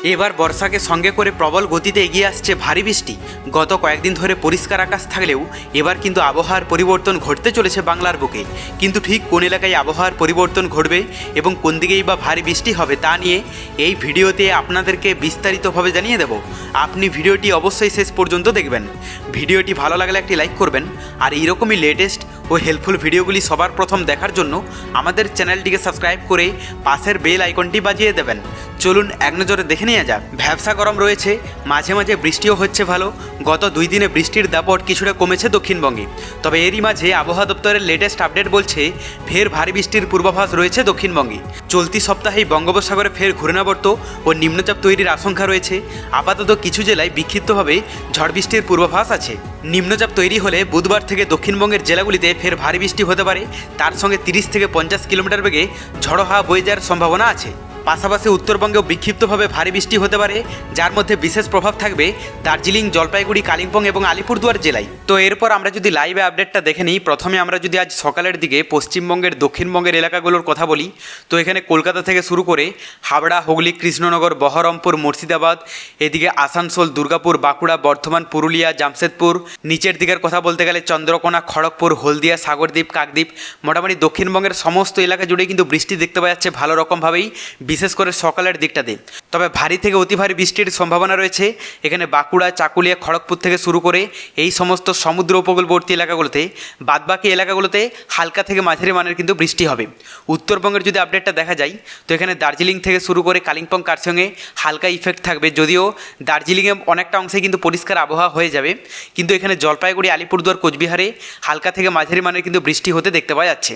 এবার বর্ষাকে সঙ্গে করে প্রবল গতিতে এগিয়ে আসছে ভারী বৃষ্টি। গত কয়েকদিন ধরে পরিষ্কার আকাশ থাকলেও এবার কিন্তু আবহাওয়ার পরিবর্তন ঘটতে চলেছে বাংলার বুকে। কিন্তু ঠিক কোন এলাকায় আবহাওয়ার পরিবর্তন ঘটবে এবং কোন দিকেই বা ভারী বৃষ্টি হবে তা নিয়ে এই ভিডিওতে আপনাদেরকে বিস্তারিতভাবে জানিয়ে দেব। আপনি ভিডিওটি অবশ্যই শেষ পর্যন্ত দেখবেন। ভিডিওটি ভালো লাগলে একটি লাইক করবেন, আর এইরকমই লেটেস্ট ও হেল্পফুল ভিডিওগুলি সবার প্রথম দেখার জন্য আমাদের চ্যানেলটিকে সাবস্ক্রাইব করে পাশের বেল আইকনটি বাজিয়ে দেবেন। চলুন এক নজরে দেখে নেওয়া যাক। ভ্যাবসা গরম রয়েছে, মাঝে মাঝে বৃষ্টিও হচ্ছে ভালো। গত 2 দিনে বৃষ্টির দাপট কিছুটা কমেছে দক্ষিণবঙ্গে, তবে এরই মাঝে আবহাওয়া দপ্তরের লেটেস্ট আপডেট বলছে ফের ভারী বৃষ্টির পূর্বাভাস রয়েছে দক্ষিণবঙ্গে। চলতি সপ্তাহেই বঙ্গোপসাগরে ফের ঘূর্ণাবর্ত ও নিম্নচাপ তৈরির আশঙ্কা রয়েছে। আপাতত কিছু জেলায় বিক্ষিপ্তভাবে ঝড় বৃষ্টির পূর্বাভাস আছে। নিম্নচাপ তৈরি হলে বুধবার থেকে দক্ষিণবঙ্গের জেলাগুলিতে ফের ভারী বৃষ্টি হতে পারে। তার সঙ্গে 30 থেকে 50 কিলোমিটার বেগে ঝড়ো হাওয়া বয়ে যাওয়ার সম্ভাবনা আছে। পাশাপাশি উত্তরবঙ্গেও বিক্ষিপ্তভাবে ভারী বৃষ্টি হতে পারে, যার মধ্যে বিশেষ প্রভাব থাকবে দার্জিলিং, জলপাইগুড়ি, কালিম্পং এবং আলিপুরদুয়ার জেলায়। তো এরপর আমরা যদি লাইভে আপডেটটা দেখে নিই, প্রথমে আমরা যদি আজ সকালের দিকে পশ্চিমবঙ্গের দক্ষিণবঙ্গের এলাকাগুলোর কথা বলি, তো এখানে কলকাতা থেকে শুরু করে হাওড়া, হুগলি, কৃষ্ণনগর, বহরমপুর, মুর্শিদাবাদ, এদিকে আসানসোল, দুর্গাপুর, বাঁকুড়া, বর্ধমান, পুরুলিয়া, জামশেদপুর, নিচের দিকের কথা বলতে গেলে চন্দ্রকোনা, খড়গপুর, হলদিয়া, সাগরদ্বীপ, কাকদ্বীপ, মোটামুটি দক্ষিণবঙ্গের সমস্ত এলাকা জুড়ে কিন্তু বৃষ্টি দেখতে পাওয়া যাচ্ছে ভালো রকমভাবেই, বিশেষ করে সকালের দিকটাতে। তবে ভারী থেকে অতি ভারী বৃষ্টির সম্ভাবনা রয়েছে এখানে বাঁকুড়া, চাকুলিয়া, খড়গপুর থেকে শুরু করে এই সমস্ত সমুদ্র উপকূলবর্তী এলাকাগুলোতে। বাদবাকি এলাকাগুলোতে হালকা থেকে মাঝারি মানের কিন্তু বৃষ্টি হবে। উত্তরবঙ্গের যদি আপডেটটা দেখা যায়, তো এখানে দার্জিলিং থেকে শুরু করে কালিম্পং, কার্শিয়ংয়ে হালকা ইফেক্ট থাকবে, যদিও দার্জিলিংয়ে অনেকটা অংশে কিন্তু পরিষ্কার আবহাওয়া হয়ে যাবে। কিন্তু এখানে জলপাইগুড়ি, আলিপুরদুয়ার, কোচবিহারে হালকা থেকে মাঝারি মানের কিন্তু বৃষ্টি হতে দেখতে পাওয়া যাচ্ছে।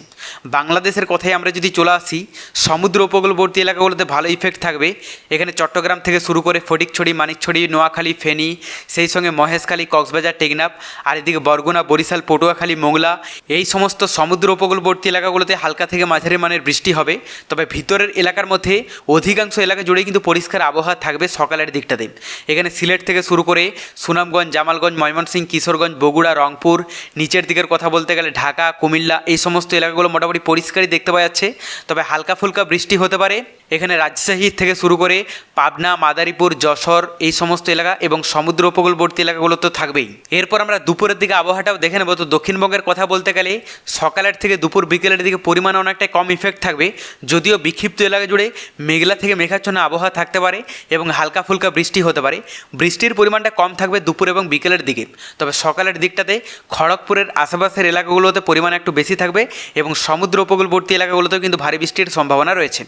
বাংলাদেশের কথায় আমরা যদি চলে আসি, সমুদ্র উপকূলবর্তী এলাকাগুলোতে ভালো ইফেক্ট থাকবে। এখানে চট্টগ্রাম থেকে শুরু করে ফটিকছড়ি, মানিকছড়ি, নোয়াখালী, ফেনী, সেই সঙ্গে মহেশখালী, কক্সবাজার, টেকনাফ, আর এদিকে বরগুনা, বরিশাল, পটুয়াখালী, মোংলা, এই সমস্ত সমুদ্র উপকূলবর্তী এলাকাগুলোতে হালকা থেকে মাঝারি মানের বৃষ্টি হবে। তবে ভিতরের এলাকার মধ্যে অধিকাংশ এলাকা জুড়েই কিন্তু পরিষ্কার আবহাওয়া থাকবে সকালের দিকটাতে। এখানে সিলেট থেকে শুরু করে সুনামগঞ্জ, জামালগঞ্জ, ময়মনসিংহ, কিশোরগঞ্জ, বগুড়া, রংপুর, নিচের দিকের কথা বলতে গেলে ঢাকা, কুমিল্লা, এই সমস্ত এলাকাগুলো মোটামুটি পরিষ্কারই দেখতে পাওয়া যাচ্ছে। তবে হালকা ফুলকা বৃষ্টি হতে পারে এখানে রাজশাহী থেকে শুরু করে পাবনা, মাদারীপুর, যশোর, এই সমস্ত এলাকা এবং সমুদ্র উপকূলবর্তী এলাকাগুলো তো থাকবেই। এরপর আমরা দুপুরের দিকে আবহাওয়াটাও দেখে নেব। তো দক্ষিণবঙ্গের কথা বলতে গেলে সকালের থেকে দুপুর বিকেলের দিকে পরিমাণ অনেকটাই কম ইফেক্ট থাকবে, যদিও বিক্ষিপ্ত এলাকা জুড়ে মেঘলা থেকে মেঘাচ্ছন্ন আবহাওয়া থাকতে পারে এবং হালকা ফুলকা বৃষ্টি হতে পারে। বৃষ্টির পরিমাণটা কম থাকবে দুপুর এবং বিকেলের দিকে। তবে সকালের দিকটাতে খড়গপুরের আশেপাশের এলাকাগুলোতে পরিমাণ একটু বেশি থাকবে এবং সমুদ্র উপকূলবর্তী এলাকাগুলোতেও কিন্তু ভারী বৃষ্টির সম্ভাবনা রয়েছে।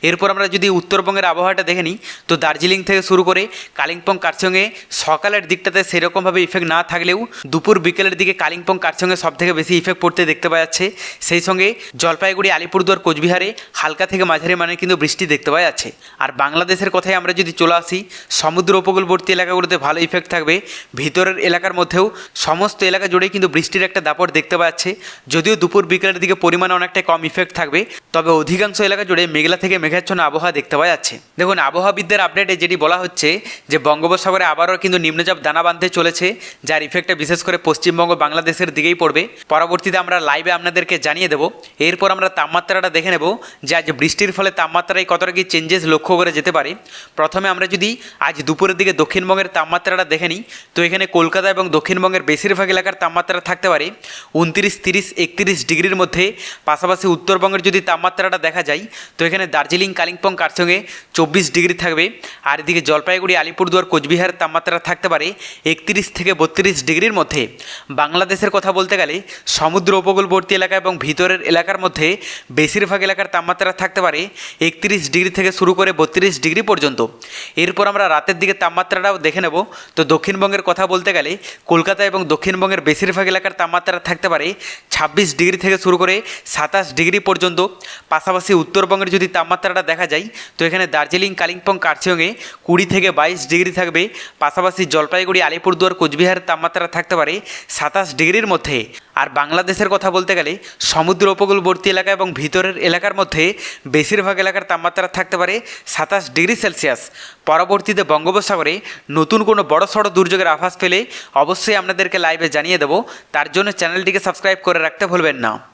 এরপর আমরা যদি উত্তরবঙ্গের আবহাওয়াটা দেখে নিই, তো দার্জিলিং থেকে শুরু করে কালিম্পং, কার্শিয়ংয়ে সকালের দিকটাতে সেরকমভাবে ইফেক্ট না থাকলেও দুপুর বিকেলের দিকে কালিম্পং, কার্শিয়ংয়ে সব থেকে বেশি ইফেক্ট পড়তে দেখতে পাওয়া যাচ্ছে। সেই সঙ্গে জলপাইগুড়ি, আলিপুরদুয়ার, কোচবিহারে হালকা থেকে মাঝারি মানের কিন্তু বৃষ্টি দেখতে পাওয়া যাচ্ছে। আর বাংলাদেশের কথায় আমরা যদি চলে আসি, সমুদ্র উপকূলবর্তী এলাকাগুলোতে ভালো ইফেক্ট থাকবে। ভিতরের এলাকার মধ্যেও সমস্ত এলাকা জুড়েই কিন্তু বৃষ্টির একটা দাপট দেখতে পাওয়া যাচ্ছে, যদিও দুপুর বিকেলের দিকে পরিমাণ অনেকটাই কম ইফেক্ট থাকবে। তবে অধিকাংশ এলাকা জুড়ে মেঘলা থেকে মেঘাচ্ছন্ন আবহাওয়া দেখতে পাওয়া যাচ্ছে। দেখুন, আবহাওয়াবিদদের আপডেটে যেটি বলা হচ্ছে যে বঙ্গোপসাগরে আবারও কিন্তু নিম্নচাপ দানা বাঁধতে চলেছে, যার ইফেক্টটা বিশেষ করে পশ্চিমবঙ্গ, বাংলাদেশের দিকেই পড়বে। পরবর্তীতে আমরা লাইভে আপনাদেরকে জানিয়ে দেবো। এরপর আমরা তাপমাত্রাটা দেখে নেব যে আজ বৃষ্টির ফলে তাপমাত্রায় কতটা কি চেঞ্জেস লক্ষ্য করে যেতে পারে। প্রথমে আমরা যদি আজ দুপুরের দিকে দক্ষিণবঙ্গের তাপমাত্রাটা দেখে নিই, তো এখানে কলকাতা এবং দক্ষিণবঙ্গের বেশিরভাগ এলাকার তাপমাত্রা থাকতে পারে 29, 30, 31 ডিগ্রির মধ্যে। পাশাপাশি উত্তরবঙ্গের যদি তাপমাত্রাটা দেখা যায়, তো এখানে দার্জিলিং, কালিম্পং, কার্শিয়ংয়ে 24 ডিগ্রি থাকবে। আর এদিকে জলপাইগুড়ি, আলিপুরদুয়ার, কোচবিহারের তাপমাত্রা থাকতে পারে 31 থেকে 32 ডিগ্রির মধ্যে। বাংলাদেশের কথা বলতে গেলে সমুদ্র উপকূলবর্তী এলাকা এবং ভিতরের এলাকার মধ্যে বেশিরভাগ এলাকার তাপমাত্রা থাকতে পারে 31 ডিগ্রি থেকে শুরু করে 32 ডিগ্রি পর্যন্ত। এরপর আমরা রাতের দিকে তাপমাত্রাটাও দেখে নেব। তো দক্ষিণবঙ্গের কথা বলতে গেলে কলকাতা এবং দক্ষিণবঙ্গের বেশিরভাগ এলাকার তাপমাত্রা থাকতে পারে 26 ডিগ্রি থেকে শুরু করে 27 ডিগ্রি পর্যন্ত। পাশাপাশি উত্তরবঙ্গের যদি তাপমাত্রাটা দেখা যায়, তো এখানে দার্জিলিং, কালিম্পং, কার্শিয়ংয়ে 20 থেকে 22 ডিগ্রি থাকবে। পাশাপাশি জলপাইগুড়ি, আলিপুরদুয়ার, কোচবিহারের তাপমাত্রা থাকতে পারে 27 ডিগ্রির মধ্যে। আর বাংলাদেশের কথা বলতে গেলে সমুদ্র উপকূলবর্তী এলাকা এবং ভিতরের এলাকার মধ্যে বেশিরভাগ এলাকার তাপমাত্রা থাকতে পারে 27 ডিগ্রি সেলসিয়াস। পরবর্তীতে বঙ্গোপসাগরে নতুন কোনো বড়সড় দুর্যোগের আভাস পেলে অবশ্যই আপনাদেরকে লাইভে জানিয়ে দেবো। তার জন্য চ্যানেলটিকে সাবস্ক্রাইব করে রাখতে ভুলবেন না।